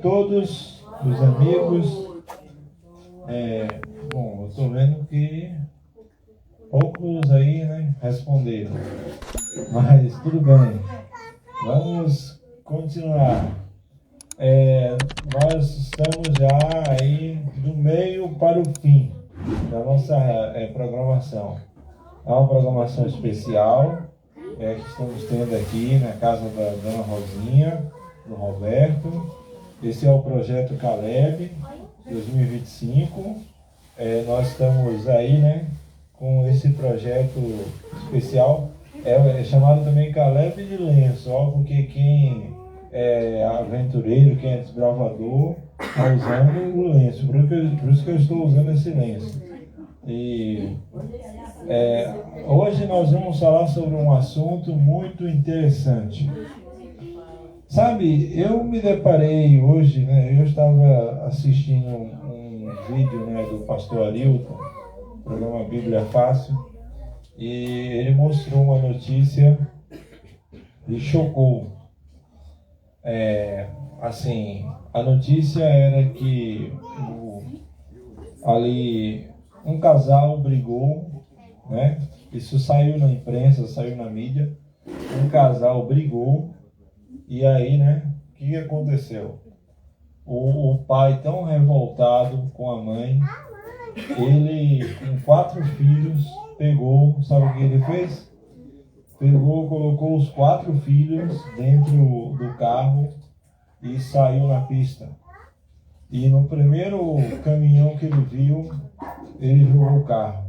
todos os amigos. Bom, eu estou vendo que poucos aí, né, responderam, mas tudo bem, vamos continuar. Nós estamos já aí do meio para o fim da nossa programação. É uma programação especial que estamos tendo aqui na casa da Dona Rosinha, do Roberto. Esse é o Projeto Caleb 2025. Nós estamos aí, né, com esse projeto especial. É chamado também Caleb de Lenço, porque quem é aventureiro, quem é desbravador, está usando o lenço. Por isso que eu estou usando esse lenço. E hoje nós vamos falar sobre um assunto muito interessante. Sabe, eu me deparei hoje, né, eu estava assistindo um vídeo, né, do pastor Arilton, programa Bíblia Fácil, e ele mostrou uma notícia e chocou. Assim, a notícia era que ali um casal brigou, né? Isso saiu na imprensa, saiu na mídia. Um casal brigou e aí, né? O que aconteceu? O pai tão revoltado com a mãe, ele com 4 filhos pegou, sabe o que ele fez? Colocou os 4 filhos dentro do carro e saiu na pista. E no primeiro caminhão que ele viu, ele jogou o carro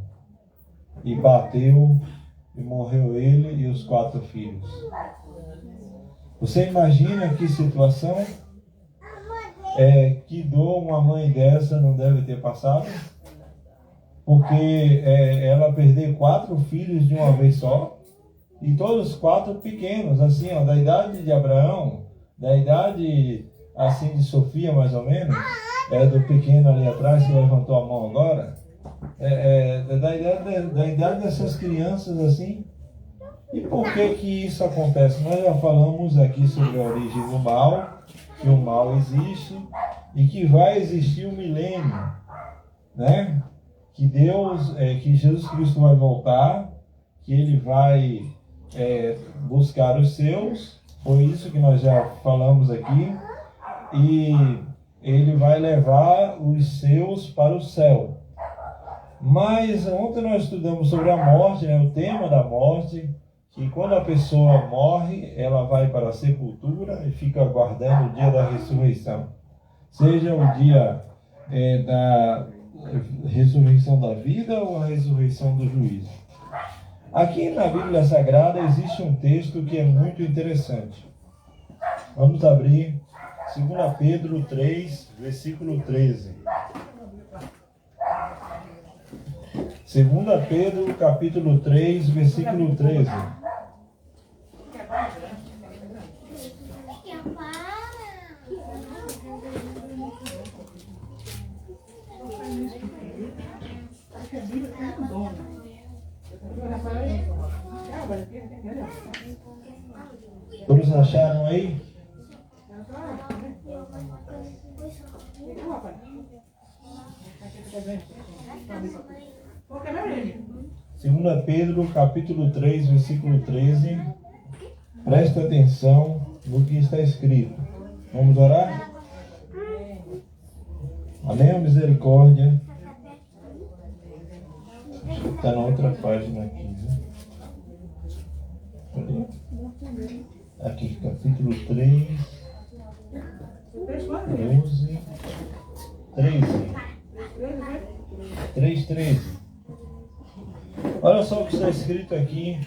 e bateu e morreu ele e os 4 filhos. Você imagina que situação? Que dor uma mãe dessa não deve ter passado? Porque ela perder 4 filhos de uma vez só, e todos 4 pequenos, assim, ó, da idade de Abraão, da idade assim de Sofia, mais ou menos, do pequeno ali atrás que levantou a mão agora, da idade dessas crianças assim. E por que isso acontece? Nós já falamos aqui sobre a origem do mal, que o mal existe e que vai existir um milênio, né? Que que Jesus Cristo vai voltar, que ele vai buscar os seus, foi isso que nós já falamos aqui, e ele vai levar os seus para o céu. Mas ontem nós estudamos sobre a morte, né, o tema da morte, que quando a pessoa morre, ela vai para a sepultura e fica aguardando o dia da ressurreição. Seja o dia da ressurreição da vida ou a ressurreição do juízo. Aqui na Bíblia Sagrada existe um texto que é muito interessante. Vamos abrir 2 Pedro 3, versículo 13. 2 Pedro, capítulo 3, versículo 13. Todos acharam aí? 2 Pedro, capítulo 3, versículo 13. Presta atenção no que está escrito. Vamos orar? Amém, misericórdia. Está na outra página aqui, né? Aqui, capítulo 3, 12, 13. 3:13. Olha só o que está escrito aqui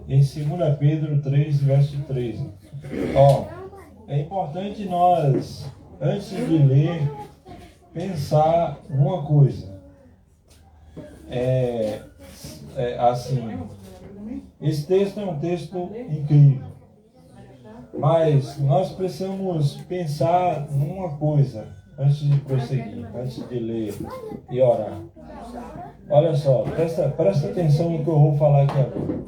em 2 Pedro 3, verso 13. É importante nós, antes de ler, pensar numa coisa. Assim, esse texto é um texto incrível, mas nós precisamos pensar numa coisa antes de prosseguir, antes de ler e orar. Olha só, presta atenção no que eu vou falar aqui agora.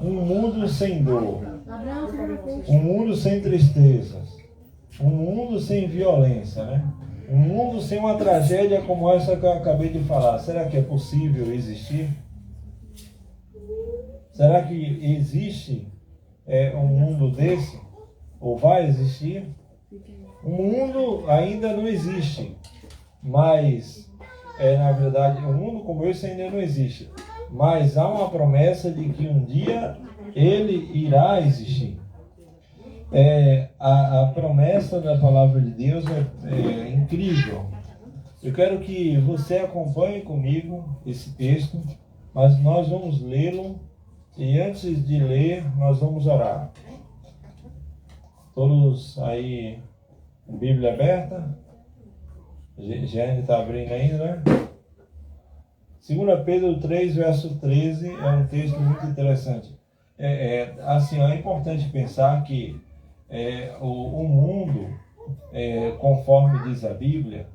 Um mundo sem dor, um mundo sem tristezas, Um mundo sem violência, né? Um mundo sem uma tragédia como essa que eu acabei de falar. Será que é possível existir? Será que existe um mundo desse? Ou vai existir? O mundo ainda não existe, mas, na verdade, um mundo como esse ainda não existe. Mas há uma promessa de que um dia ele irá existir. A promessa da palavra de Deus é incrível. Eu quero que você acompanhe comigo esse texto, mas nós vamos lê-lo e antes de ler, nós vamos orar. Todos aí, Bíblia aberta? Jane está abrindo ainda, né? 2 Pedro 3, verso 13, é um texto muito interessante. Assim, é importante pensar que o mundo, conforme diz a Bíblia,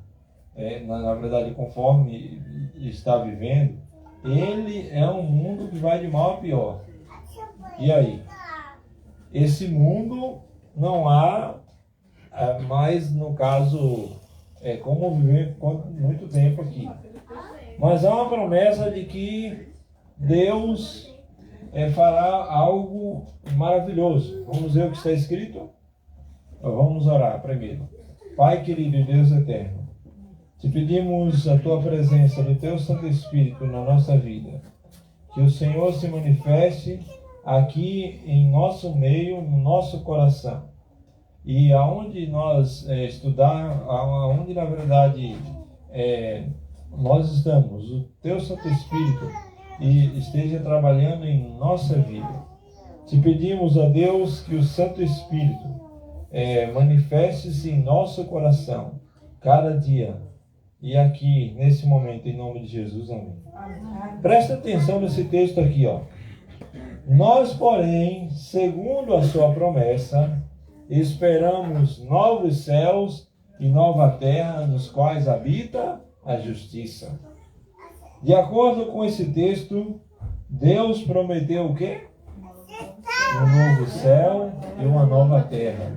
na verdade, conforme está vivendo, ele é um mundo que vai de mal a pior. E aí? Esse mundo não há mais, no caso, como viver por muito tempo aqui. Mas há uma promessa de que Deus fará algo maravilhoso. Vamos ver o que está escrito? Vamos orar primeiro. Pai querido e Deus eterno, te pedimos a tua presença do teu Santo Espírito na nossa vida. Que o Senhor se manifeste aqui em nosso meio, no nosso coração. E aonde nós estudar, aonde na verdade nós estamos, o teu Santo Espírito e esteja trabalhando em nossa vida. Te pedimos a Deus que o Santo Espírito manifeste-se em nosso coração cada dia e aqui nesse momento, em nome de Jesus, amém. Presta atenção nesse texto aqui, ó. Nós, porém, segundo a sua promessa, esperamos novos céus e nova terra nos quais habita a justiça. De acordo com esse texto, Deus prometeu o quê? Um novo céu e uma nova terra.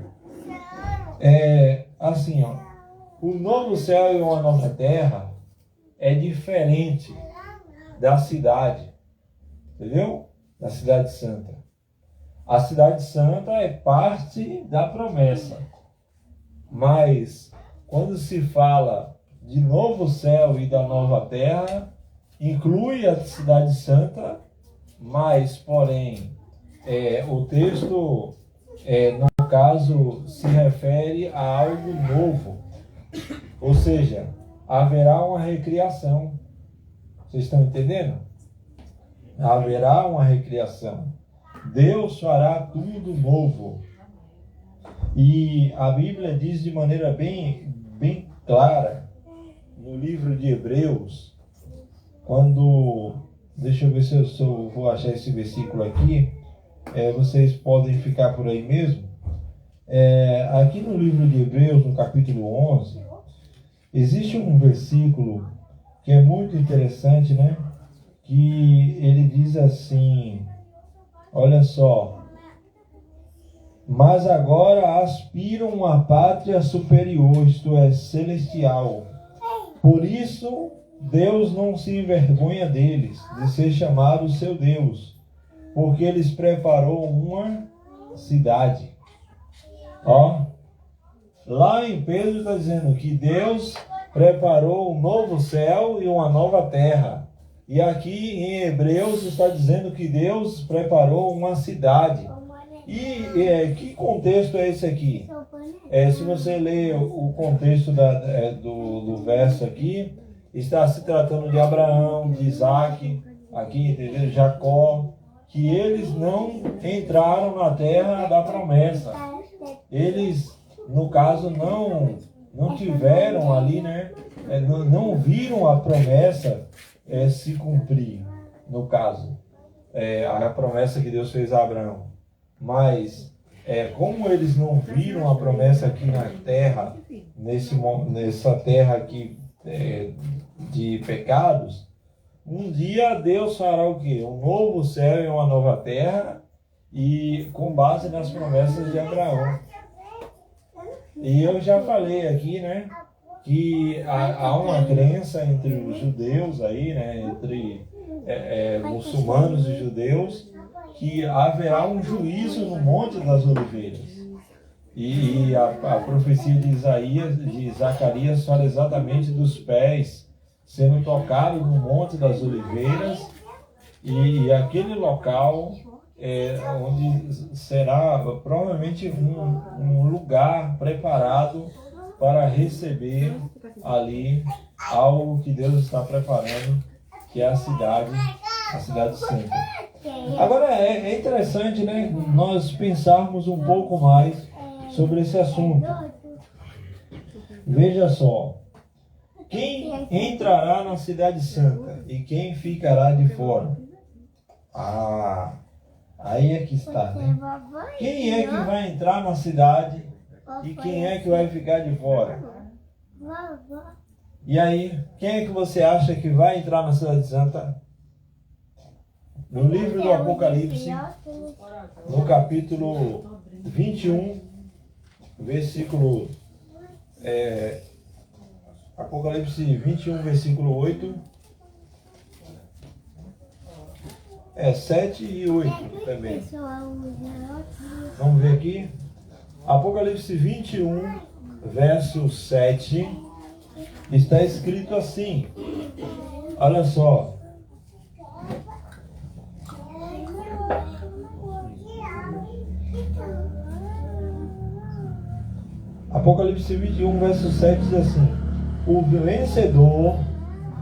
Assim, ó, o novo céu e uma nova terra é diferente da cidade, entendeu? Da cidade santa. A cidade santa é parte da promessa, mas quando se fala de novo céu e da nova terra, inclui a cidade santa, mas, porém, o texto, no caso, se refere a algo novo. Ou seja, haverá uma recriação. Vocês estão entendendo? Haverá uma recriação. Deus fará tudo novo. E a Bíblia diz de maneira bem, bem clara, no livro de Hebreus, quando, deixa eu ver se eu vou achar esse versículo aqui, vocês podem ficar por aí mesmo. Aqui no livro de Hebreus, no capítulo 11, existe um versículo que é muito interessante, né? Que ele diz assim, olha só: mas agora aspiram a pátria superior, isto é, celestial. Por isso, Deus não se envergonha deles, de ser chamado seu Deus, porque eles preparou uma cidade. Ó, lá em Pedro está dizendo que Deus preparou um novo céu e uma nova terra. E aqui em Hebreus está dizendo que Deus preparou uma cidade. E que contexto é esse aqui? Se você ler o contexto do verso aqui, está se tratando de Abraão, de Isaac, aqui, entendeu? Jacó, que eles não entraram na terra da promessa. Eles, no caso, não tiveram ali, né? Não viram a promessa se cumprir, no caso. A promessa que Deus fez a Abraão. Mas, como eles não viram a promessa aqui na terra, nessa terra aqui de pecados, um dia Deus fará o quê? Um novo céu e uma nova terra, e com base nas promessas de Abraão. E eu já falei aqui, né, que há uma crença entre os judeus aí, né, entre muçulmanos e judeus, que haverá um juízo no Monte das Oliveiras. E a profecia de Isaías, de Zacarias, fala exatamente dos pés sendo tocados no Monte das Oliveiras, e aquele local onde será provavelmente um lugar preparado para receber ali algo que Deus está preparando, que é a cidade santa. Agora é interessante, né, nós pensarmos um pouco mais sobre esse assunto. Veja só, quem entrará na cidade santa e quem ficará de fora? Aí é que está, né? Quem é que vai entrar na cidade e quem é que vai ficar de fora? E aí, quem é que você acha que vai entrar na cidade santa? No livro do Apocalipse, no capítulo 21, versículo... Apocalipse 21, versículo 8. 7 e 8 também. Vamos ver aqui. Apocalipse 21, verso 7. Está escrito assim. Olha só. Apocalipse 21, verso 7 diz assim: o vencedor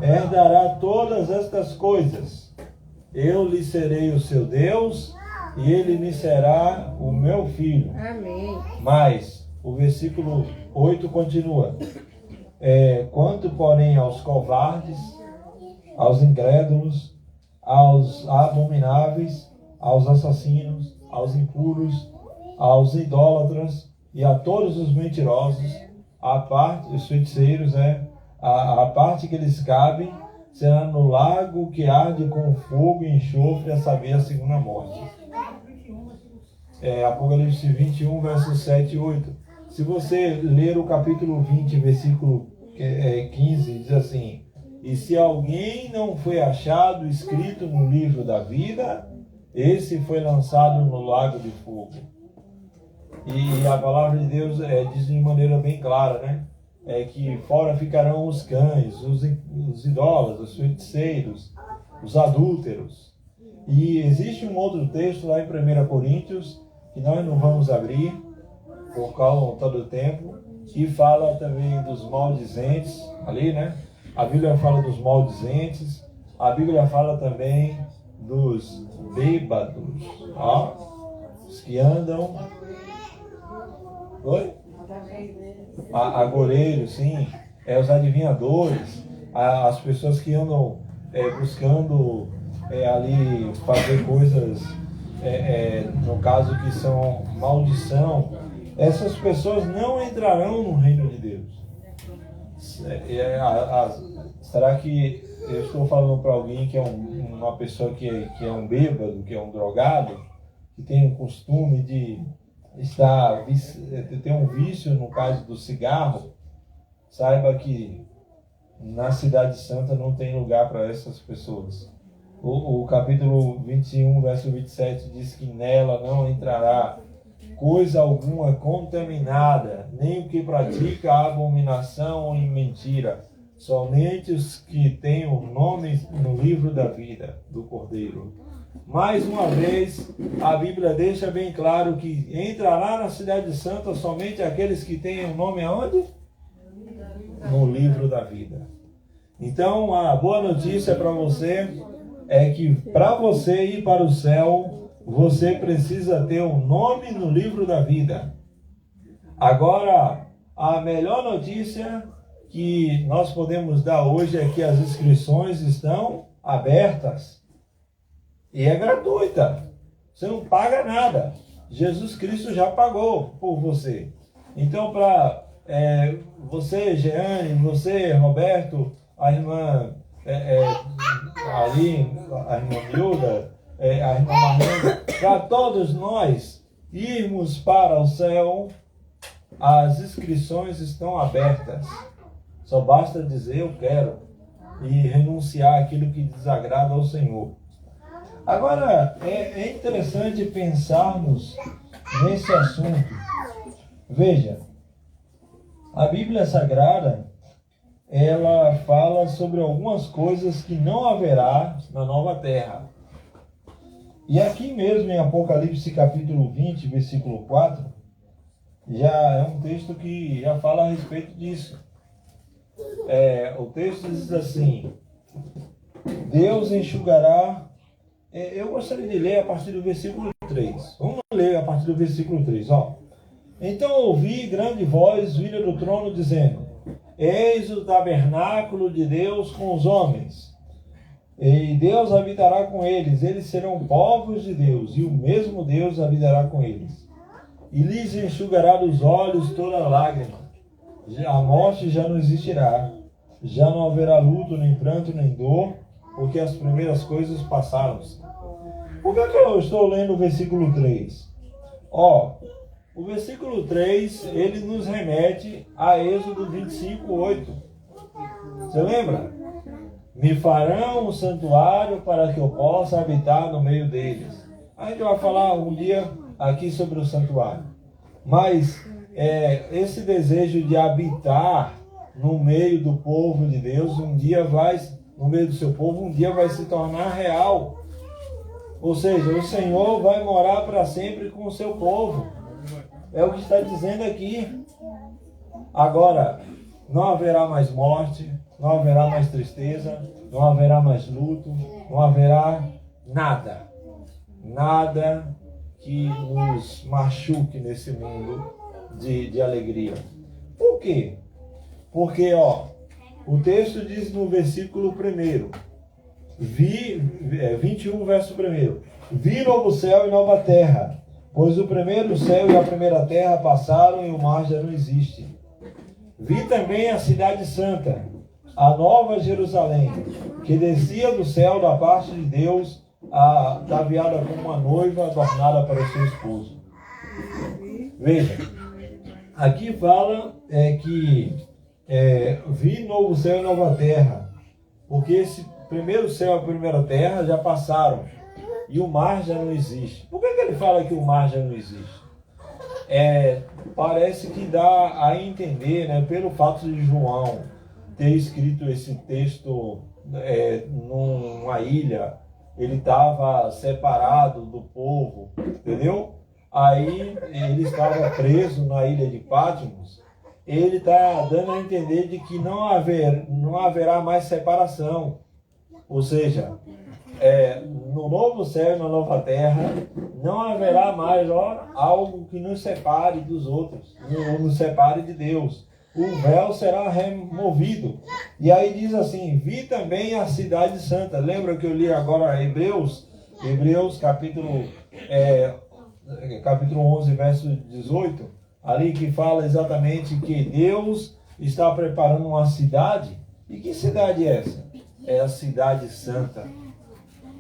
herdará todas estas coisas. Eu lhe serei o seu Deus e ele me será o meu filho. Amém. Mas o versículo 8 continua. Quanto, porém, aos covardes, aos incrédulos, aos abomináveis, aos assassinos, aos impuros, aos idólatras e a todos os mentirosos, a parte, os feiticeiros, a parte que eles cabem será no lago que arde com fogo e enxofre, a saber, a segunda morte. Apocalipse 21, versos 7 e 8. Se você ler o capítulo 20, versículo 15, diz assim: e se alguém não foi achado escrito no livro da vida, esse foi lançado no lago de fogo. E a palavra de Deus diz de maneira bem clara, né? Que fora ficarão os cães, os idólatras, os feiticeiros, os adúlteros. E existe um outro texto lá em 1 Coríntios, que nós não vamos abrir, por causa do tempo, que fala também dos maldizentes, ali, né? A Bíblia fala dos maldizentes, a Bíblia fala também dos bêbados, os que andam... Oi? Agoreiros, sim, os adivinhadores, as pessoas que andam buscando ali fazer coisas, no caso que são maldição, essas pessoas não entrarão no reino de Deus. Será que eu estou falando para alguém que é uma pessoa que é um bêbado, que é um drogado, que tem o costume de ter um vício no caso do cigarro? Saiba que na Cidade Santa não tem lugar para essas pessoas. O capítulo 21, verso 27 diz que nela não entrará coisa alguma contaminada, nem o que pratica a abominação e mentira, somente os que têm o nome no livro da vida do Cordeiro. Mais uma vez, a Bíblia deixa bem claro que entrará na Cidade Santa somente aqueles que têm o nome aonde? No livro da vida. Então, a boa notícia para você é que para você ir para o céu, você precisa ter um nome no livro da vida. Agora, a melhor notícia que nós podemos dar hoje é que as inscrições estão abertas. E é gratuita. Você não paga nada. Jesus Cristo já pagou por você. Então, para você, Jeane, você, Roberto, a irmã ali, a irmã Milda, a irmã Marlene, para todos nós irmos para o céu, as inscrições estão abertas. Só basta dizer eu quero e renunciar àquilo que desagrada ao Senhor. Agora, é interessante pensarmos nesse assunto. Veja, a Bíblia Sagrada, ela fala sobre algumas coisas que não haverá na nova terra. E aqui mesmo em Apocalipse capítulo 20, versículo 4, já é um texto que já fala a respeito disso. O texto diz assim: Deus enxugará. Eu gostaria de ler a partir do versículo 3. Vamos ler a partir do versículo 3. Então ouvi grande voz vinda do trono dizendo: Eis o tabernáculo de Deus com os homens, e Deus habitará com eles. Eles serão povos de Deus, e o mesmo Deus habitará com eles. E lhes enxugará dos olhos toda lágrima. A morte já não existirá. Já não haverá luto, nem pranto, nem dor, porque as primeiras coisas passaram-se. Por que eu estou lendo o versículo 3? O versículo 3, ele nos remete a Êxodo 25, 8. Você lembra? Me farão um santuário para que eu possa habitar no meio deles. A gente vai falar um dia aqui sobre o santuário. Mas esse desejo de habitar no meio do povo de Deus, no meio do seu povo, um dia vai se tornar real. Ou seja, o Senhor vai morar para sempre com o seu povo. É o que está dizendo aqui. Agora, não haverá mais morte, não haverá mais tristeza, não haverá mais luto, não haverá nada. Nada que nos machuque nesse mundo de alegria. Por quê? Porque, o texto diz no versículo 1, 21, verso 1: Vi novo céu e nova terra, pois o primeiro céu e a primeira terra passaram e o mar já não existe. Vi também a cidade santa, a nova Jerusalém, que descia do céu da parte de Deus, ataviada como uma noiva adornada para o seu esposo. Veja, aqui fala que vi novo céu e nova terra, porque esse primeiro céu e a primeira terra já passaram e o mar já não existe. Por que ele fala que o mar já não existe? Parece que dá a entender, pelo fato de João ter escrito esse texto numa ilha, ele estava separado do povo, entendeu? Aí ele estava preso na ilha de Patmos. Ele está dando a entender de que não haverá mais separação. Ou seja, no novo céu e na nova terra, não haverá mais algo que nos separe dos outros, nos separe de Deus. O véu será removido. E aí diz assim: vi também a cidade santa. Lembra que eu li agora Hebreus capítulo 11, verso 18? Ali que fala exatamente que Deus está preparando uma cidade. E que cidade é essa? É a cidade santa.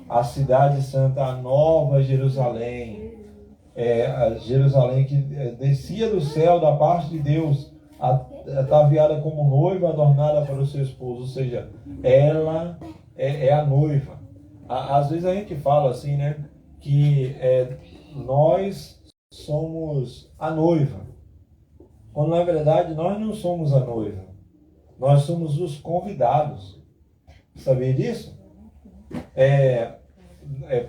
A cidade santa, a nova Jerusalém. A Jerusalém que descia do céu da parte de Deus, ataviada como noiva adornada para o seu esposo. Ou seja, ela é a noiva. Às vezes a gente fala assim, que nós somos a noiva. Quando na verdade nós não somos a noiva. Nós somos os convidados. Sabia disso?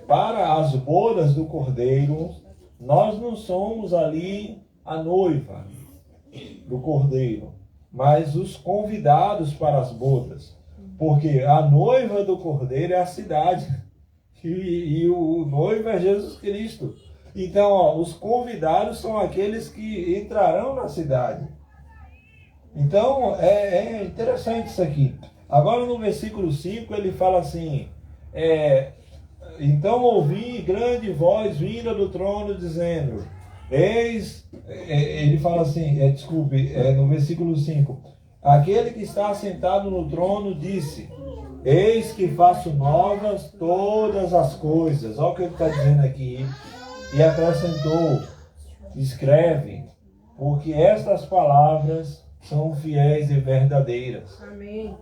Para as bodas do Cordeiro, nós não somos ali a noiva do Cordeiro, mas os convidados para as bodas. Porque a noiva do Cordeiro é a cidade. E o noivo é Jesus Cristo. Então, os convidados são aqueles que entrarão na cidade. Então, é interessante isso aqui. Agora, no versículo 5, ele fala assim: então ouvi grande voz vinda do trono, dizendo, eis, ele fala assim, no versículo 5, aquele que está sentado no trono disse, eis que faço novas todas as coisas. Olha o que ele está dizendo aqui. E acrescentou, escreve, porque estas palavras são fiéis e verdadeiras. Amém.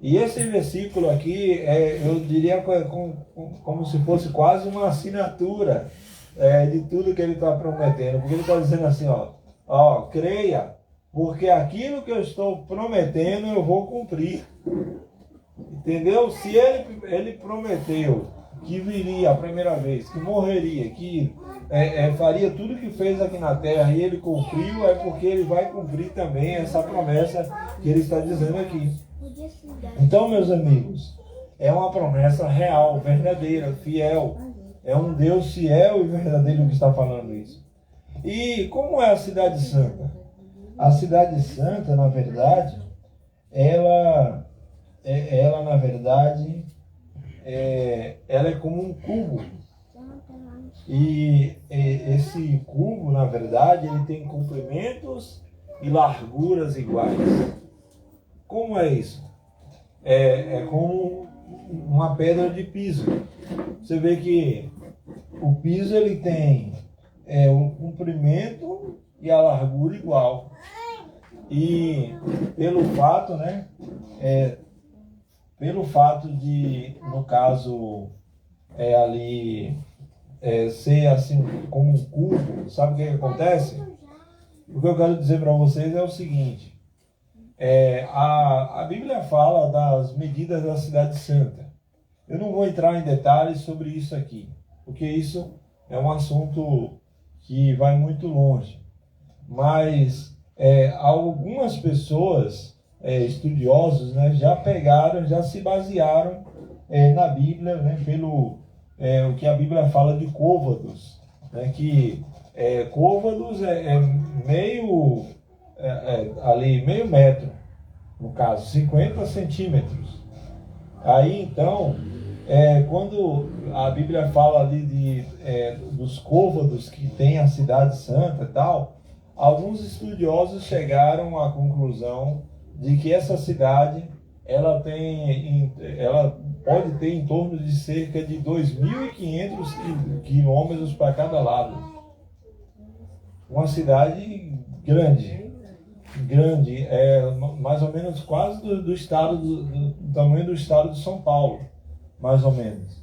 E esse versículo aqui, eu diria como se fosse quase uma assinatura de tudo que ele está prometendo. Porque ele está dizendo assim, creia, porque aquilo que eu estou prometendo eu vou cumprir. Entendeu? Se ele prometeu que viria a primeira vez, que morreria, que faria tudo que fez aqui na terra e ele cumpriu, é porque ele vai cumprir também essa promessa que ele está dizendo aqui. Então, meus amigos, é uma promessa real, verdadeira, fiel. É um Deus fiel e verdadeiro que está falando isso. E como é a Cidade Santa? A Cidade Santa, na verdade, ela é como um cubo. E esse cubo, na verdade, ele tem comprimentos e larguras iguais. Como é isso? É como uma pedra de piso. Você vê que o piso ele tem o comprimento e a largura igual. E pelo fato, pelo fato de, no caso, ser assim como um cubo, sabe o que acontece? O que eu quero dizer para vocês é o seguinte: a Bíblia fala das medidas da Cidade Santa. Eu não vou entrar em detalhes sobre isso aqui, porque isso é um assunto que vai muito longe. Mas algumas pessoas, estudiosos, já se basearam na Bíblia, pelo o que a Bíblia fala de côvados, que côvados meio meio metro, no caso 50 centímetros. Aí então, quando a Bíblia fala ali dos côvados que tem a Cidade Santa e tal, alguns estudiosos chegaram à conclusão de que essa cidade ela pode ter em torno de cerca de 2.500 quilômetros para cada lado. Uma cidade grande, mais ou menos quase do estado do tamanho do estado de São Paulo, mais ou menos.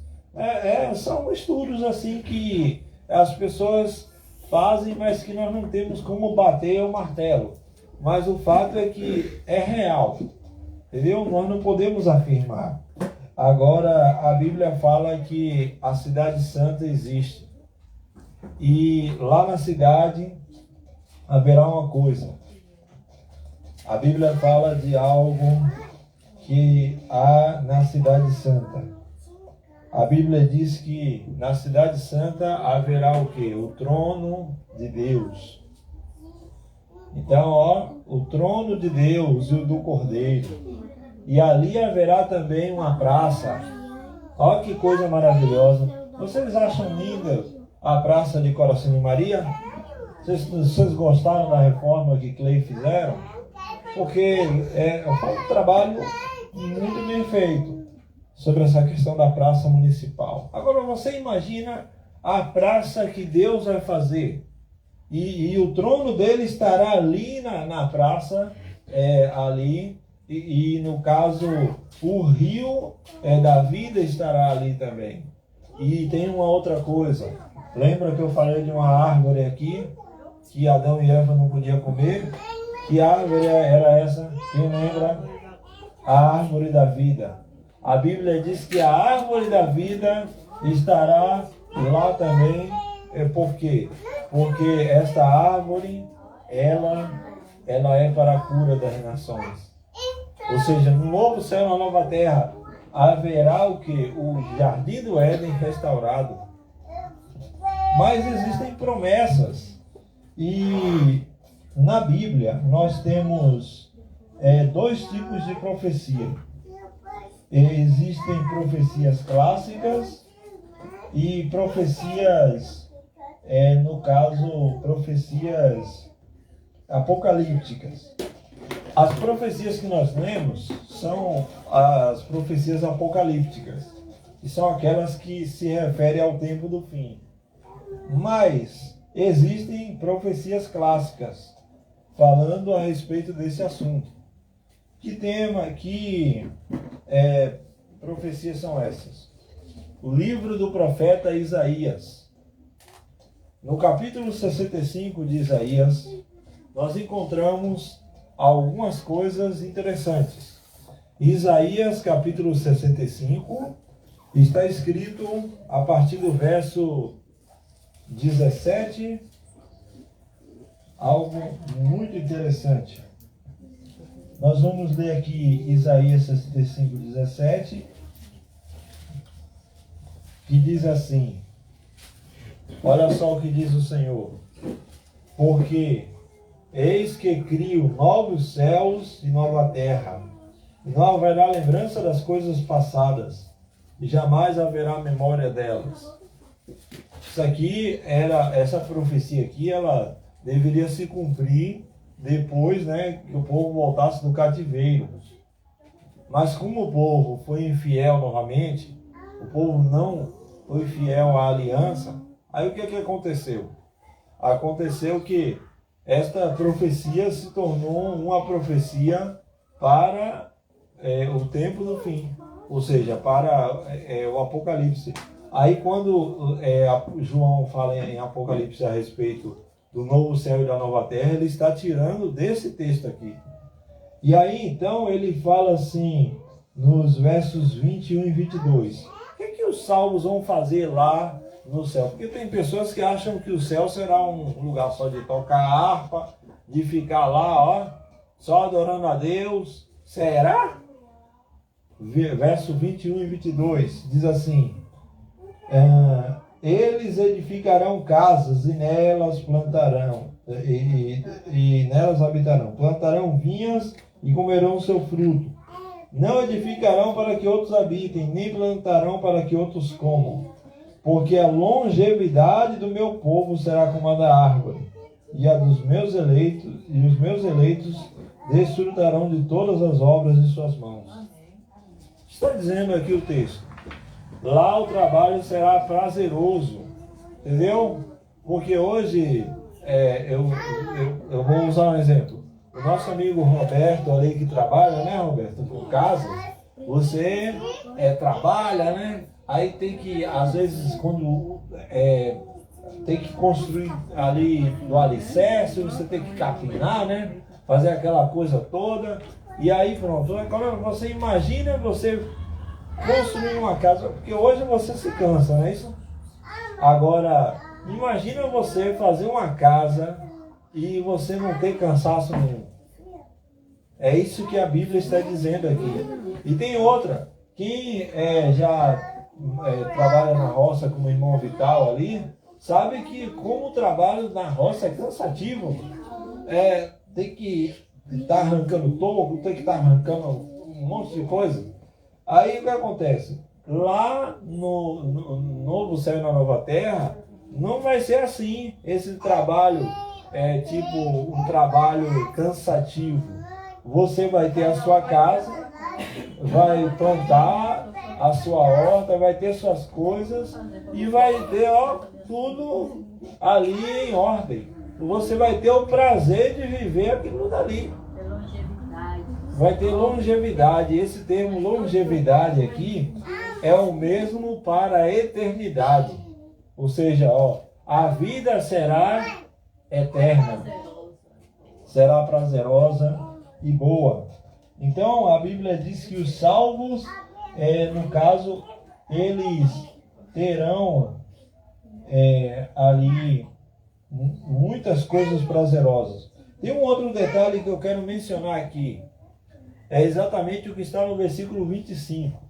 São estudos assim que as pessoas fazem, mas que nós não temos como bater o martelo. Mas o fato é que é real, entendeu? Nós não podemos afirmar. Agora, a Bíblia fala que a Cidade Santa existe. E lá na cidade haverá uma coisa. A Bíblia fala de algo que há na Cidade Santa. A Bíblia diz que na Cidade Santa haverá o quê? O trono de Deus. Então, o trono de Deus e o do Cordeiro. E ali haverá também uma praça. Olha que coisa maravilhosa. Vocês acham linda a praça de Coração de Maria? Vocês gostaram da reforma que Clay fizeram? Porque foi um trabalho muito bem feito sobre essa questão da praça municipal. Agora você imagina a praça que Deus vai fazer. E o trono dele estará ali na praça, ali. E no caso, o rio da vida estará ali também. E tem uma outra coisa. Lembra que eu falei de uma árvore aqui, que Adão e Eva não podiam comer? Que árvore era essa? Quem lembra? A árvore da vida. A Bíblia diz que a árvore da vida estará lá também. Por quê? Porque esta árvore, ela é para a cura das nações. Ou seja, no novo céu, na nova terra, haverá o quê? O jardim do Éden restaurado. Mas existem promessas. E na Bíblia nós temos dois tipos de profecia. Existem profecias clássicas e profecias, no caso, profecias apocalípticas. As profecias que nós lemos são as profecias apocalípticas, que são aquelas que se referem ao tempo do fim. Mas existem profecias clássicas, falando a respeito desse assunto. Que tema, que profecias são essas? O livro do profeta Isaías. No capítulo 65 de Isaías, nós encontramos algumas coisas interessantes. Isaías capítulo 65 está escrito a partir do verso 17, algo muito interessante. Nós vamos ler aqui Isaías 65, 17, que diz assim: olha só o que diz o Senhor: porque eis que crio novos céus e nova terra, e não haverá lembrança das coisas passadas, e jamais haverá memória delas. Isso aqui essa profecia aqui, ela deveria se cumprir depois, que o povo voltasse do cativeiro. Mas como o povo foi infiel novamente, o povo não foi fiel à aliança, aí o que aconteceu? Aconteceu que esta profecia se tornou uma profecia para o tempo do fim, ou seja, para o Apocalipse. Aí quando João fala em Apocalipse a respeito do novo céu e da nova terra, ele está tirando desse texto aqui. E aí então ele fala assim, nos versos 21 e 22, o que os salvos vão fazer lá no céu? Porque tem pessoas que acham que o céu será um lugar só de tocar harpa, de ficar lá, só adorando a Deus. Será? Verso 21 e 22 diz assim: eles edificarão casas e nelas plantarão, e nelas habitarão. Plantarão vinhas e comerão o seu fruto. Não edificarão para que outros habitem, nem plantarão para que outros comam. Porque a longevidade do meu povo será como a da árvore, e a dos meus eleitos, e os meus eleitos desfrutarão de todas as obras de suas mãos. Está dizendo aqui o texto: lá o será prazeroso, entendeu? Porque hoje, eu vou usar um exemplo. O nosso amigo Roberto ali que trabalha, né, Roberto, por casa, você trabalha, né? Aí tem que, às vezes, quando tem que construir ali no alicerce, você tem que capinar, né? Fazer aquela coisa toda. E aí pronto, agora você imagina você construir uma casa, porque hoje você se cansa, não é isso? Agora, imagina você fazer uma casa e você não ter cansaço nenhum. É isso que a Bíblia está dizendo aqui. E tem outra, quem já trabalha na roça como o irmão Vital ali, sabe que como o trabalho na roça é cansativo. Tem que estar arrancando toco, tem que estar arrancando um monte de coisa. Aí o que acontece? Lá no novo céu e na nova terra, não vai ser assim. Esse trabalho tipo um trabalho cansativo. Você vai ter a sua casa, vai plantar a sua horta, vai ter suas coisas e vai ter tudo ali em ordem. Você vai ter o prazer de viver aquilo dali. Vai ter longevidade. Esse termo longevidade aqui é o mesmo para a eternidade. Ou seja, a vida será eterna, será prazerosa e boa. Então a Bíblia diz que os salvos, no caso, eles terão ali muitas coisas prazerosas. Tem um outro detalhe que eu quero mencionar aqui. É exatamente o que está no versículo 25.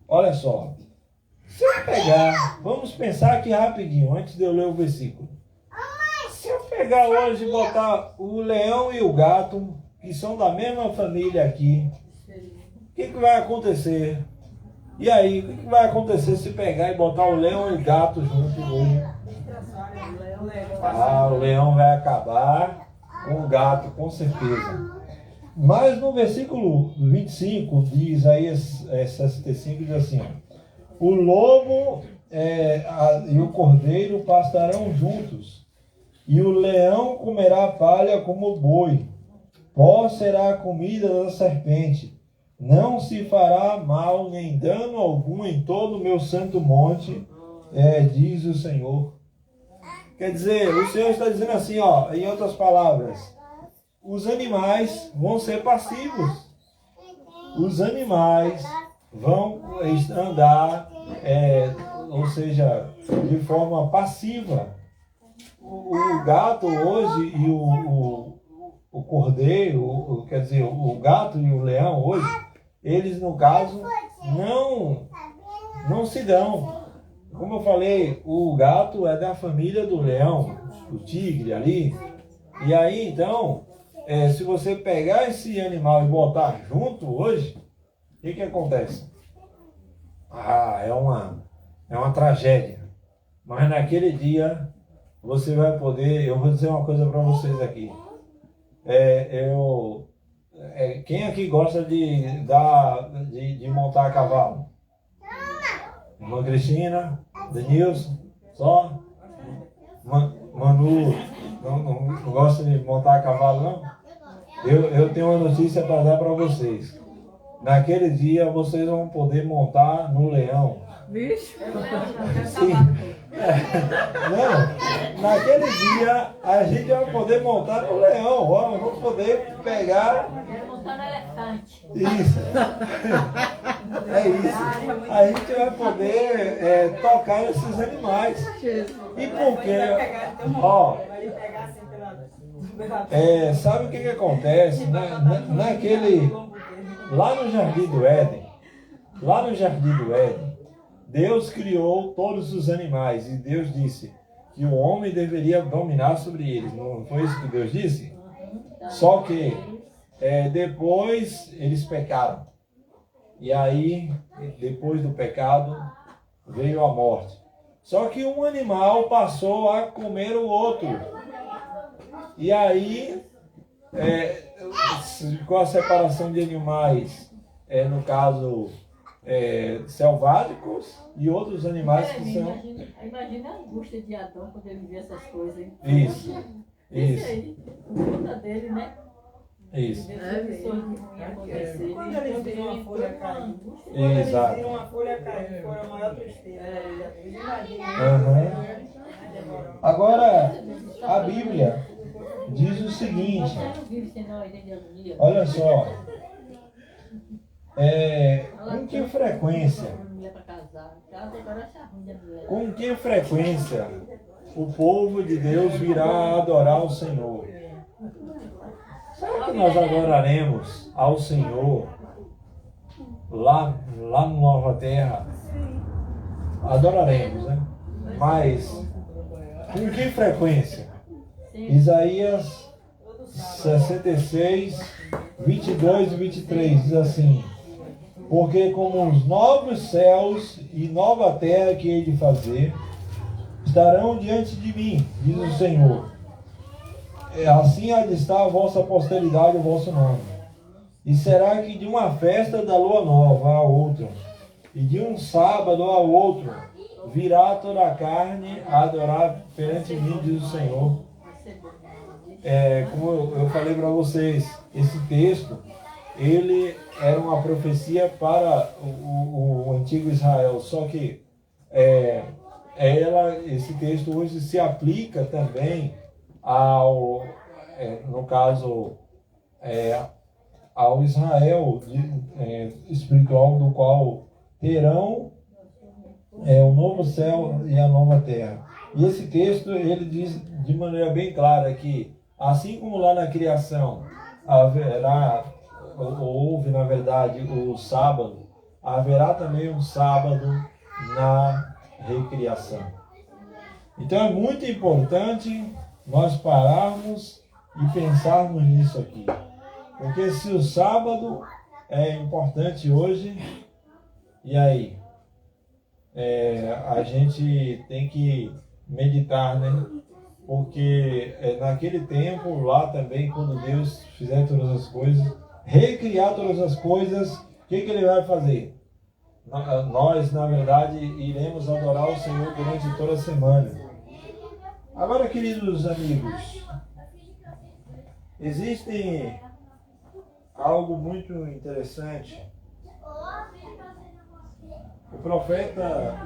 Olha só. Se eu pegar, vamos pensar aqui rapidinho, antes de eu ler o versículo. Se eu pegar hoje e botar o leão e o gato, que são da mesma família aqui, o que vai acontecer? E aí, o que vai acontecer se pegar e botar o leão e o gato juntos hoje? O leão vai acabar com o gato, com certeza. Mas no versículo 25 de Isaías 65 diz assim: o lobo e o cordeiro pastarão juntos, E o leão comerá palha como o boi, pó será a comida da serpente. Não se fará mal nem dano algum em todo o meu santo monte, diz o Senhor. Quer dizer, o Senhor está dizendo assim, ó, em outras palavras, os animais vão ser passivos. Os animais vão andar, ou seja, de forma passiva. O gato hoje e o cordeiro, quer dizer, o gato e o leão hoje, eles no caso não se dão. Como eu falei, o gato é da família do leão, o tigre ali. E aí então, se você pegar esse animal e botar junto hoje, o que acontece? É uma tragédia. Mas naquele dia você vai poder. Eu vou dizer uma coisa para vocês aqui. Quem aqui gosta de montar a cavalo? Irmã Cristina, Denilson, só? Manu, não gosta de montar a cavalo, não? Eu tenho uma notícia para dar para vocês. Naquele dia vocês vão poder montar no leão. Bicho. Sim. Não, naquele dia a gente vai poder montar no leão. Vamos poder pegar. Montar no elefante. Isso. É isso. A gente vai poder tocar esses animais. E por quê? Sabe o que acontece? Lá no Jardim do Éden, Deus criou todos os animais e Deus disse que o homem deveria dominar sobre eles. Não foi isso que Deus disse? Só que depois eles pecaram. E aí, depois do pecado, veio a morte. Só que um animal passou a comer o outro. E aí, com a separação de animais, no caso, selváticos e outros animais que são... Imagina a angústia de Adão quando ele via essas coisas. Hein? Isso. Aí, por conta dele, né? Isso. Quando eles viram uma folha cair. Exato. Uma folha cair, foi a maior tristeza. Agora, a Bíblia diz o seguinte, olha só, com que frequência o povo de Deus virá adorar o Senhor? Será que nós adoraremos ao Senhor lá no Nova Terra? Adoraremos, né? Mas com que frequência? Isaías 66, 22 e 23 diz assim: porque como os novos céus e nova terra que hei de fazer estarão diante de mim, diz o Senhor, assim há de estar a vossa posteridade, o vosso nome. E será que de uma festa da lua nova a outra, e de um sábado a outro, virá toda a carne a adorar perante mim, diz o Senhor. Como eu falei para vocês, esse texto, ele era uma profecia para o antigo Israel, só que esse texto hoje se aplica também no caso, ao Israel espiritual, do qual terão o novo céu e a nova terra. E esse texto, ele diz de maneira bem clara que, assim como lá na criação houve, na verdade, o sábado, haverá também um sábado na recriação. Então é muito importante nós pararmos e pensarmos nisso aqui. Porque se o sábado é importante hoje, e aí? A gente tem que meditar, né? Porque naquele tempo, lá também, quando Deus fizer todas as coisas, recriar todas as coisas, o que Ele vai fazer? Nós, na verdade, iremos adorar o Senhor durante toda a semana. Agora, queridos amigos, existe algo muito interessante. O profeta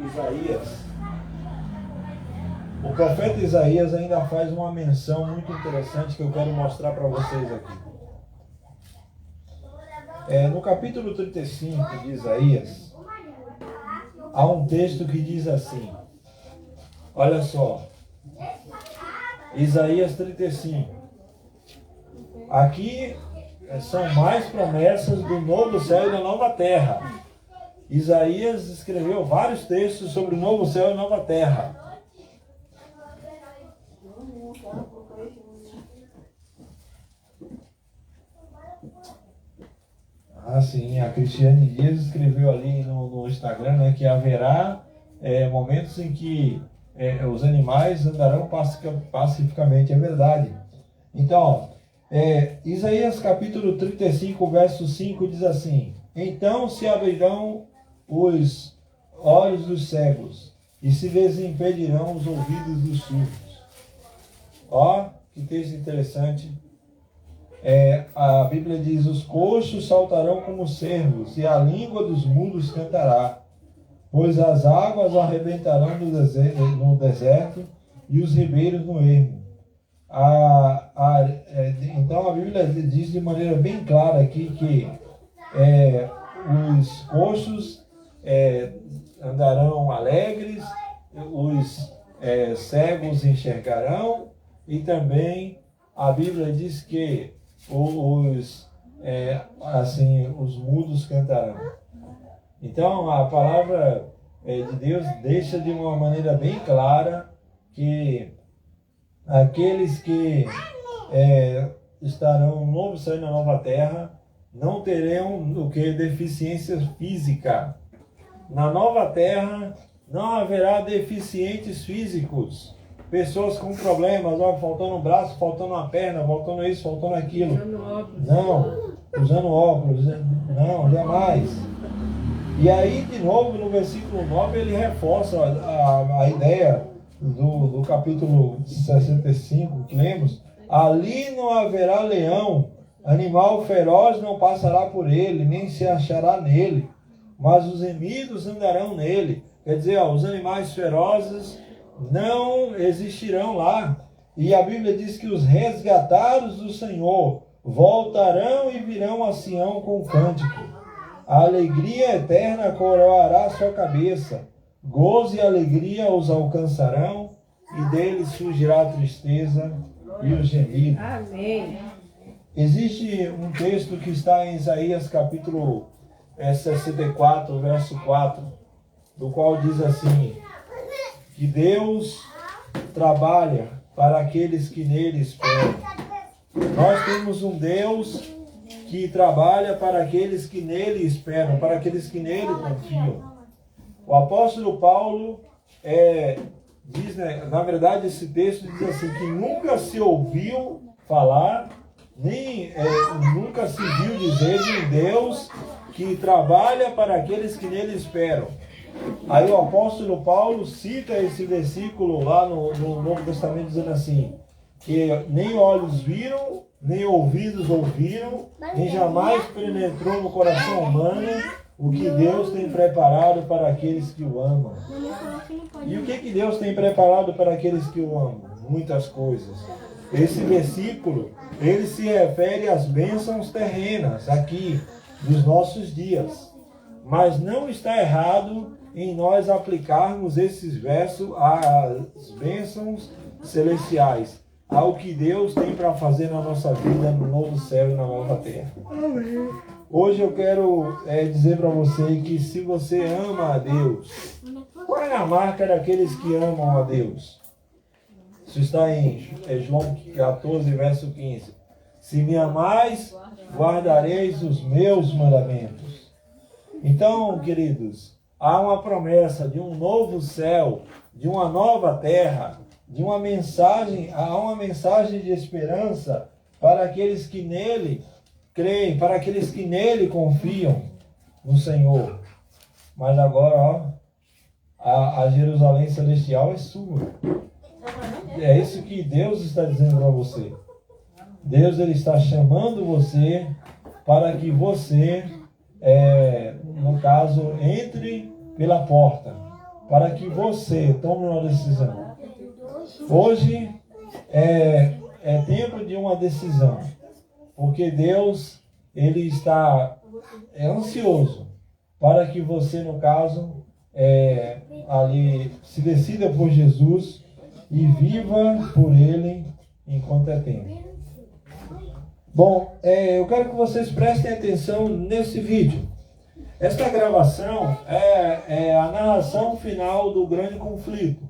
Isaías ainda faz uma menção muito interessante que eu quero mostrar para vocês aqui. No capítulo 35 de Isaías, há um texto que diz assim, olha só, Isaías 35. Aqui são mais promessas do novo céu e da nova terra. Isaías escreveu vários textos sobre o novo céu e a nova terra. Sim, a Cristiane Dias escreveu ali no Instagram, né, que haverá momentos em que os animais andarão pacificamente, é verdade. Então, Isaías capítulo 35, verso 5 diz assim: então se abrirão os olhos dos cegos e se desimpedirão os ouvidos dos surdos. Ó, que texto interessante. A Bíblia diz: os coxos saltarão como cervos e a língua dos mudos cantará, pois as águas arrebentarão no deserto e os ribeiros no ermo. Então a Bíblia diz de maneira bem clara aqui que os coxos andarão alegres, os cegos enxergarão, e também a Bíblia diz que os mudos cantarão. Então a palavra de Deus deixa de uma maneira bem clara que aqueles que estarão no novo céu e na nova terra não terão deficiência física. Na nova terra não haverá deficientes físicos. Pessoas com problemas, faltando um braço, faltando uma perna, faltando isso, faltando aquilo. Usando óculos. Não, jamais. E aí, de novo, no versículo 9, ele reforça a ideia do capítulo 65, que lemos. Ali não haverá leão, animal feroz não passará por ele, nem se achará nele, mas os remidos andarão nele. Quer dizer, os animais ferozes não existirão lá. E a Bíblia diz que os resgatados do Senhor voltarão e virão a Sião com cântico. A alegria eterna coroará sua cabeça. Gozo e alegria os alcançarão, e deles surgirá a tristeza e o gemido. Amém. Existe um texto que está em Isaías capítulo 64, verso 4, do qual diz assim, que Deus trabalha para aqueles que nele esperam. Nós temos um Deus que trabalha para aqueles que nele esperam, para aqueles que nele confiam. O apóstolo Paulo diz, na verdade esse texto diz assim, que nunca se ouviu falar, nem nunca se viu dizer de um Deus que trabalha para aqueles que nele esperam. Aí o apóstolo Paulo cita esse versículo lá no Novo Testamento dizendo assim, que nem olhos viram, nem ouvidos ouviram, nem jamais penetrou no coração humano o que Deus tem preparado para aqueles que o amam. E o que Deus tem preparado para aqueles que o amam? Muitas coisas. Esse versículo, ele se refere às bênçãos terrenas aqui dos nossos dias. Mas não está errado em nós aplicarmos esses versos às bênçãos celestiais, ao que Deus tem para fazer na nossa vida no novo céu e na nova terra. Amém. Hoje eu quero dizer para você que se você ama a Deus, qual é a marca daqueles que amam a Deus? Isso está em João 14, verso 15. Se me amais, guardareis os meus mandamentos. Então, queridos, há uma promessa de um novo céu, de uma nova terra, há uma mensagem de esperança para aqueles que nele creem, para aqueles que nele confiam no Senhor. Mas agora, a Jerusalém celestial é sua. É isso que Deus está dizendo para você. Deus ele está chamando você para que você, no caso, entre pela porta. Para que você tome uma decisão. Hoje é tempo de uma decisão. Porque Deus ele está ansioso para que você, no caso, ali se decida por Jesus e viva por Ele enquanto é tempo. Bom, eu quero que vocês prestem atenção nesse vídeo. Esta gravação é a narração final do grande conflito.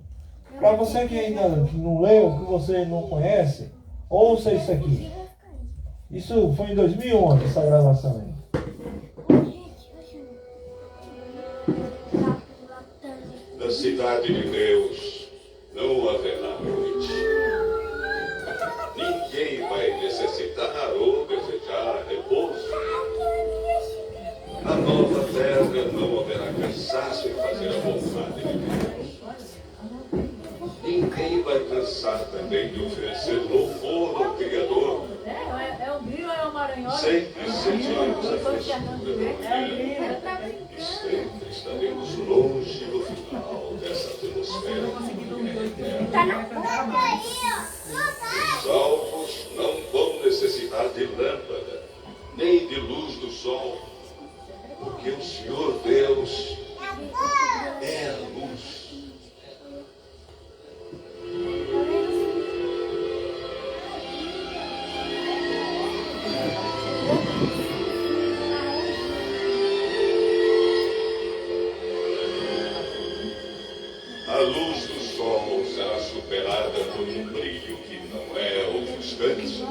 Para você que ainda não leu, que você não conhece, ouça isso aqui. Isso foi em 2011, essa gravação aí. Na cidade de Deus não haverá noite. Ninguém vai necessitar ou desejar repouso. Na nova terra não haverá cansaço em fazer a vontade de Deus. Ninguém vai cansar também de oferecer louvor ao Criador. É o brilho, é o maranhão. Sempre sentiremos a frescura da manhã e sempre estaremos longe no final dessa atmosfera eterna. Os salvos não vão necessitar de lâmpada, nem de luz do sol, porque o Senhor Deus é a luz. A luz do sol será superada por um brilho que não é ofuscante.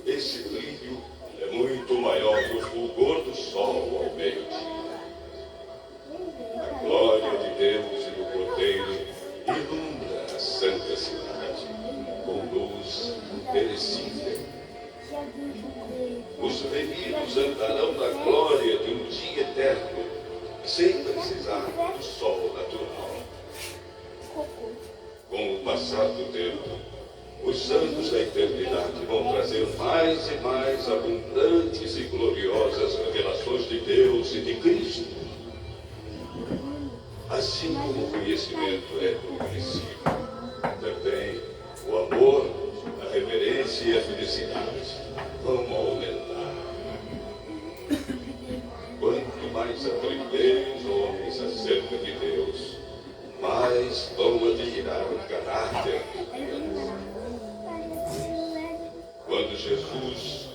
Esse brilho é muito maior que o fulgor do sol ao meio-dia. A glória de Deus e do Cordeiro ilumina a santa cidade com luz imperecível. Os remidos andarão na glória de um dia eterno, sem precisar do sol natural. Com o passar do tempo, os santos da eternidade vão trazer mais e mais abundantes e gloriosas revelações de Deus e de Cristo. Assim como o conhecimento é progressivo, também o amor, a reverência e a felicidade vão aumentar. Quanto mais aprendem os homens acerca de Deus, mais vão admirar o caráter de Deus. Quando Jesus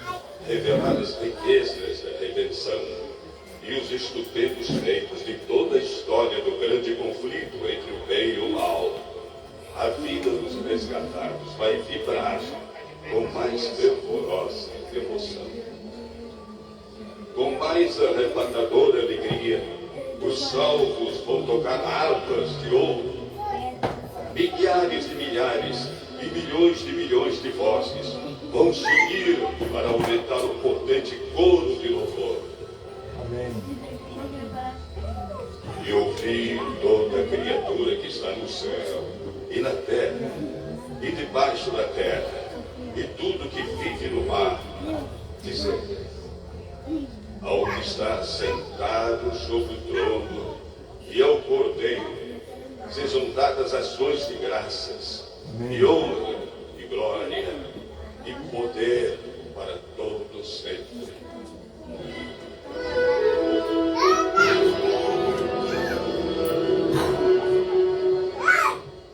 revelar as riquezas da redenção e os estupendos feitos de toda a história do grande conflito entre o bem e o mal, a vida dos resgatados vai vibrar com mais fervorosa emoção. Com mais arrebatadora alegria, os salvos vão tocar harpas de ouro. Milhares de milhares e milhões de milhões de vozes vão se unir para aumentar o potente coro de louvor. Amém. E ouvir toda criatura que está no céu e na terra e debaixo da terra e tudo que vive no mar dizer: ao que está sentado sobre o trono e ao Cordeiro sejam dadas ações de graças, e honra, e glória, e poder para todos sempre.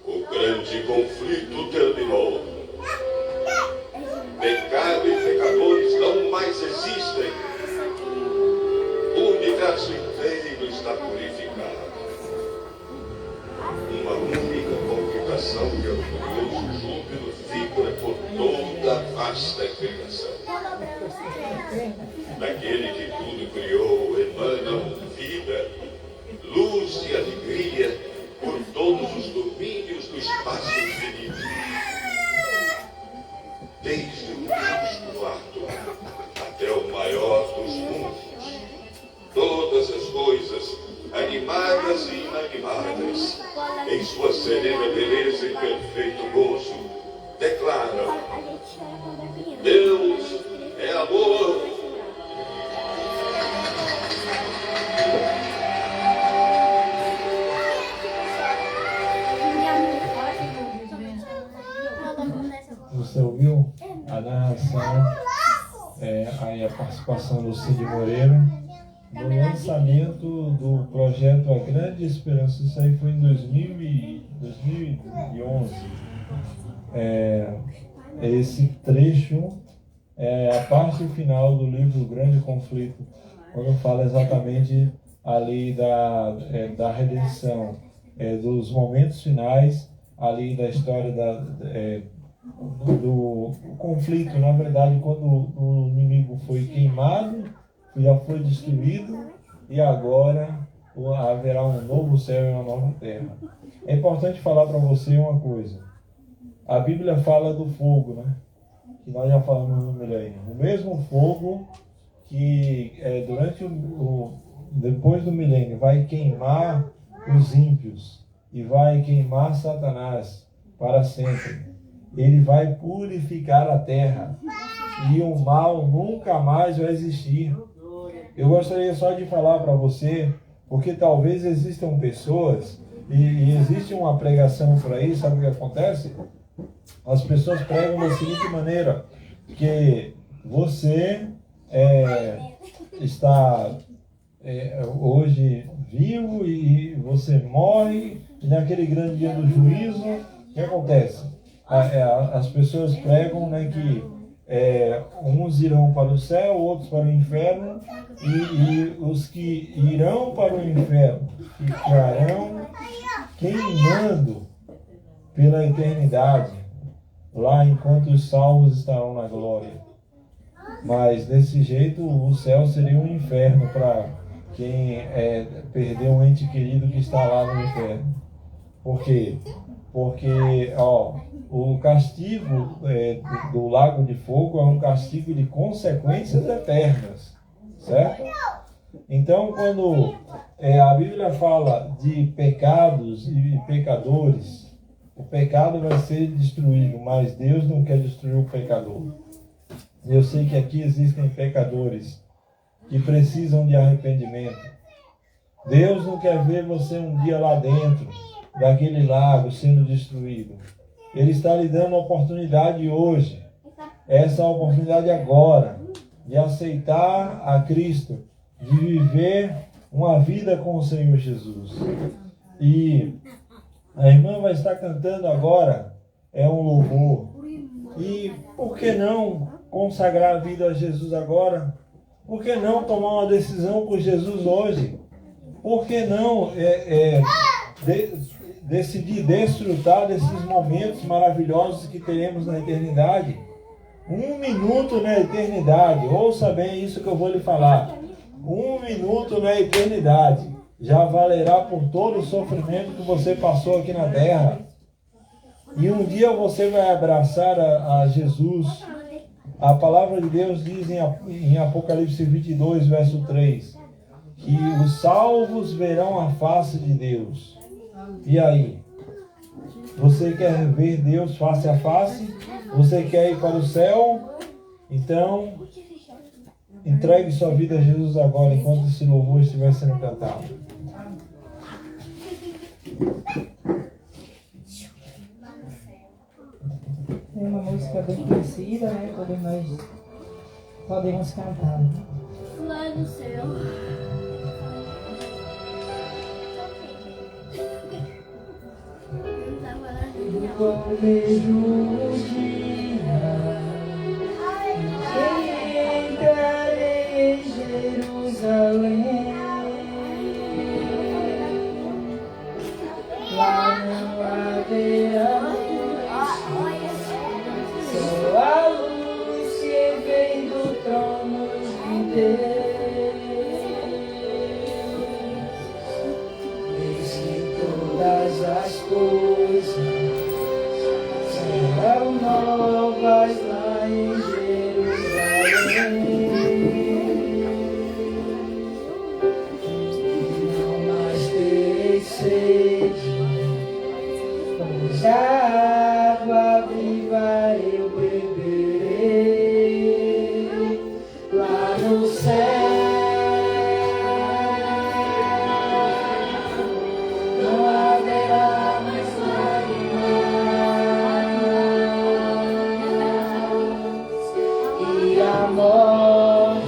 O grande conflito terminou. Pecado e pecadores não mais existem. O universo inteiro está purificado. Uma única palpitação de orgulhoso júbilo vibra por toda a vasta criação. Daquele que tudo criou emanam vida, luz e alegria por todos os domínios do espaço infinito. Desde o minúsculo átomo até o maior dos mundos, todas as coisas, animadas e inanimadas, em sua serena beleza e perfeita a participação do Cid Moreira no lançamento do projeto A Grande Esperança. Isso aí foi em 2011. Esse trecho é a parte final do livro Grande Conflito, quando fala exatamente ali da redenção, dos momentos finais ali da história do conflito, na verdade, quando o inimigo foi queimado, já foi destruído, e agora haverá um novo céu e uma nova terra. É importante falar para você uma coisa. A Bíblia fala do fogo, né? Que nós já falamos no milênio. O mesmo fogo que depois do milênio vai queimar os ímpios e vai queimar Satanás para sempre. Ele vai purificar a terra e o mal nunca mais vai existir. Eu gostaria só de falar para você, porque talvez existam pessoas, e existe uma pregação por aí, sabe o que acontece? As pessoas pregam da seguinte maneira, que você está hoje vivo e você morre, e naquele grande dia do juízo, o que acontece? As pessoas pregam, né, que uns irão para o céu, outros para o inferno, e os que irão para o inferno ficarão queimando pela eternidade, lá enquanto os salvos estarão na glória. Mas desse jeito o céu seria um inferno para quem perdeu um ente querido que está lá no inferno. Por quê? Porque o castigo do lago de fogo é um castigo de consequências eternas, certo? Então, quando a Bíblia fala de pecados e pecadores, o pecado vai ser destruído, mas Deus não quer destruir o pecador. Eu sei que aqui existem pecadores que precisam de arrependimento. Deus não quer ver você um dia lá dentro daquele lago sendo destruído. Ele está lhe dando a oportunidade hoje, essa oportunidade agora, de aceitar a Cristo, de viver uma vida com o Senhor Jesus. E a irmã vai estar cantando agora, um louvor. E por que não consagrar a vida a Jesus agora? Por que não tomar uma decisão por Jesus hoje? Por que não decidir desfrutar desses momentos maravilhosos que teremos na eternidade? 1 minuto na eternidade, ouça bem isso que eu vou lhe falar. 1 minuto na eternidade já valerá por todo o sofrimento que você passou aqui na terra. E um dia você vai abraçar a Jesus. A palavra de Deus diz em Apocalipse 22, verso 3, que os salvos verão a face de Deus. E aí? Você quer ver Deus face a face? Você quer ir para o céu? Então, entregue sua vida a Jesus agora, enquanto esse louvor estiver sendo cantado. É uma música bem conhecida, né? Todos nós podemos cantar. Lá no céu. Eu vejo o dia que entrarei em Jerusalém. Lá não haverá só a luz que vem do trono de Deus. Eis que todas as coisas serão novas lá em Jerusalém. Não mais terei sede, pois a água viva eu beberei lá no céu. Não haverá mais lágrimas e a morte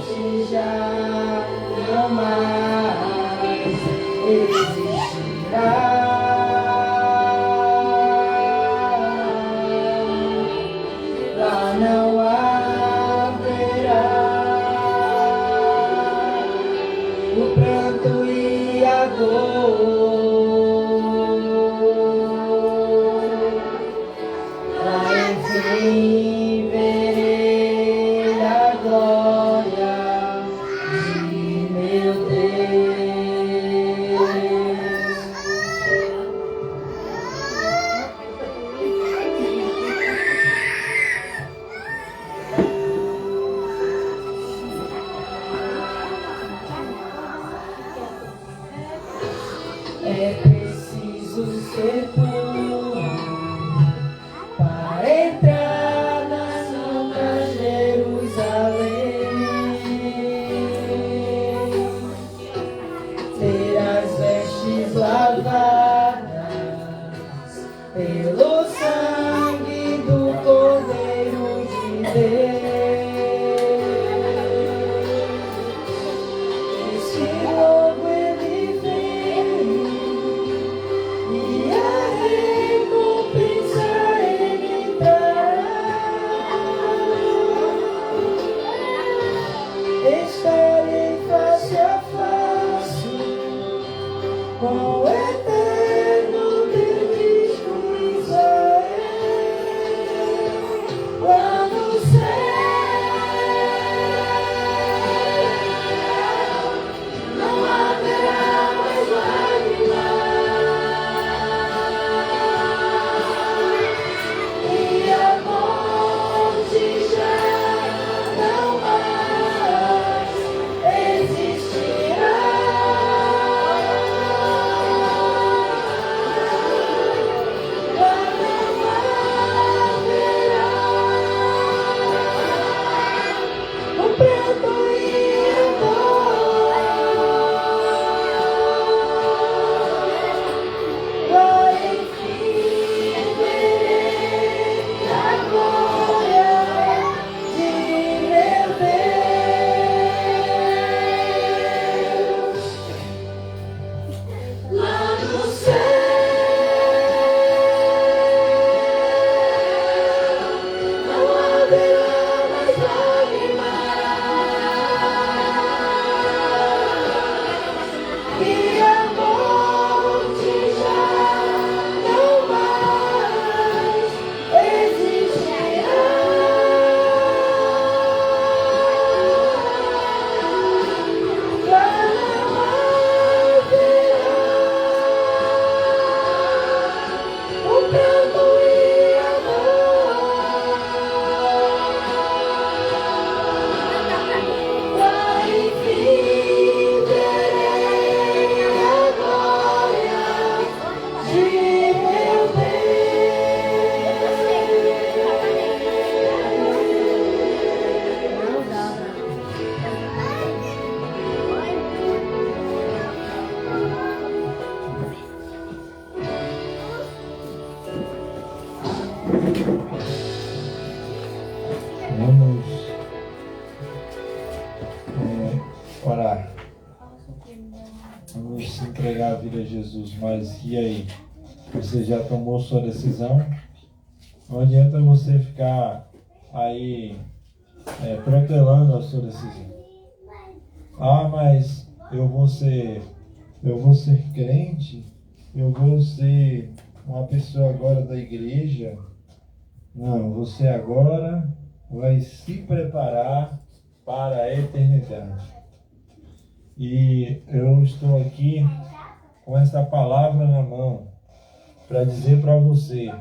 Lá não haverá o pranto e a dor. Lá enfim verei a glória de meu Deus. É preciso ser puro para entrar na Santa Jerusalém. Ter as vestes lavadas pelo sangue do Cordeiro de Deus. Este logo ele veio e a recompensa ele trará. Estarei face a face com o eterno Deus de Israel, lá no céu. Não haverá mais lágrimas e a morte já não mais existirá. Lá não haverá o pranto e a dor. Lá enfim verei a glória de meu Deus. Lá no céu não haverá mais lágrimas e a morte já não mais existirá. Lá não haverá o pranto e a dor. Lá enfim verei a glória de meu Vamos orar. Vamos entregar a vida a Jesus. Mas e aí? Você já tomou sua decisão? Não adianta você ficar aí protelando a sua decisão. Ah, mas eu vou ser crente, eu vou ser uma pessoa agora da igreja. Não, você agora vai se preparar para a eternidade. E eu estou aqui com essa palavra na mão para dizer para você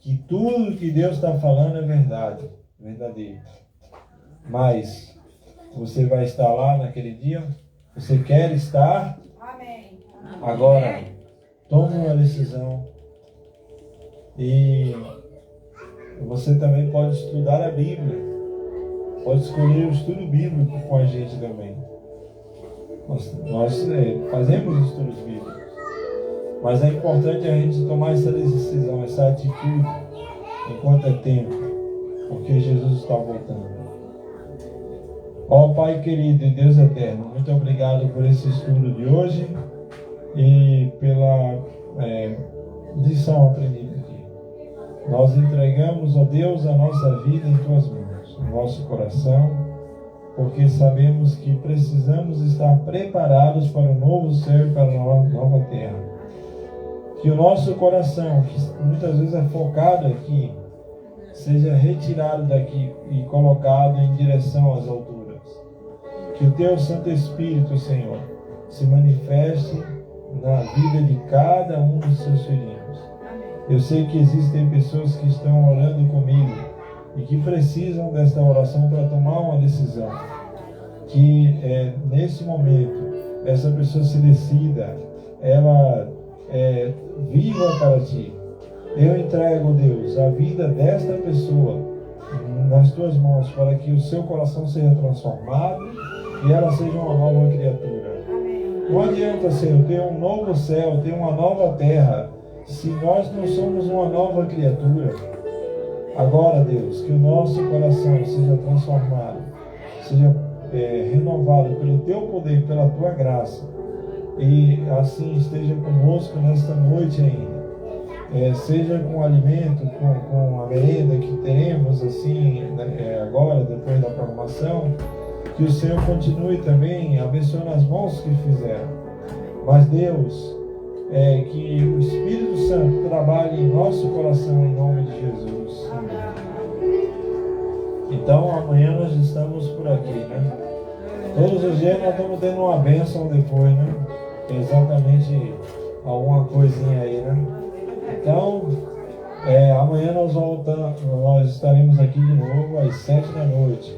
que tudo que Deus está falando é verdade, verdadeiro. Mas você vai estar lá naquele dia? Você quer estar? Amém. Agora, tome uma decisão. E você também pode estudar a Bíblia. Pode escolher o estudo bíblico com a gente também. Nós fazemos estudos bíblicos. Mas é importante a gente tomar essa decisão, essa atitude, enquanto é tempo. Porque Jesus está voltando. Ó Pai querido e Deus eterno, muito obrigado por esse estudo de hoje. e pela lição aprendida aqui. Nós entregamos, ó Deus, a nossa vida em Tuas mãos, o nosso coração, porque sabemos que precisamos estar preparados para o novo céu e para a nova terra. Que o nosso coração, que muitas vezes é focado aqui, seja retirado daqui e colocado em direção às alturas. Que o Teu Santo Espírito, Senhor, se manifeste na vida de cada um dos Seus filhinhos. Eu sei que existem pessoas que estão orando comigo e que precisam desta oração para tomar uma decisão. Que nesse momento essa pessoa se decida, ela viva para Ti. Eu entrego, Deus, a vida desta pessoa nas Tuas mãos, para que o seu coração seja transformado e ela seja uma nova criatura. Não adianta, Senhor, ter um novo céu, ter uma nova terra, se nós não somos uma nova criatura. Agora, Deus, que o nosso coração seja transformado, seja renovado pelo Teu poder, pela Tua graça, e assim esteja conosco nesta noite ainda. Seja com o alimento, com a merenda que teremos assim agora, depois da programação, que o Senhor continue também abençoando as mãos que fizeram. Mas Deus, que o Espírito Santo trabalhe em nosso coração em nome de Jesus. Então amanhã nós estamos por aqui, né? Todos os dias nós estamos tendo uma bênção depois, né? Exatamente alguma coisinha aí, né? Então, amanhã nós estaremos aqui de novo às 7 da noite.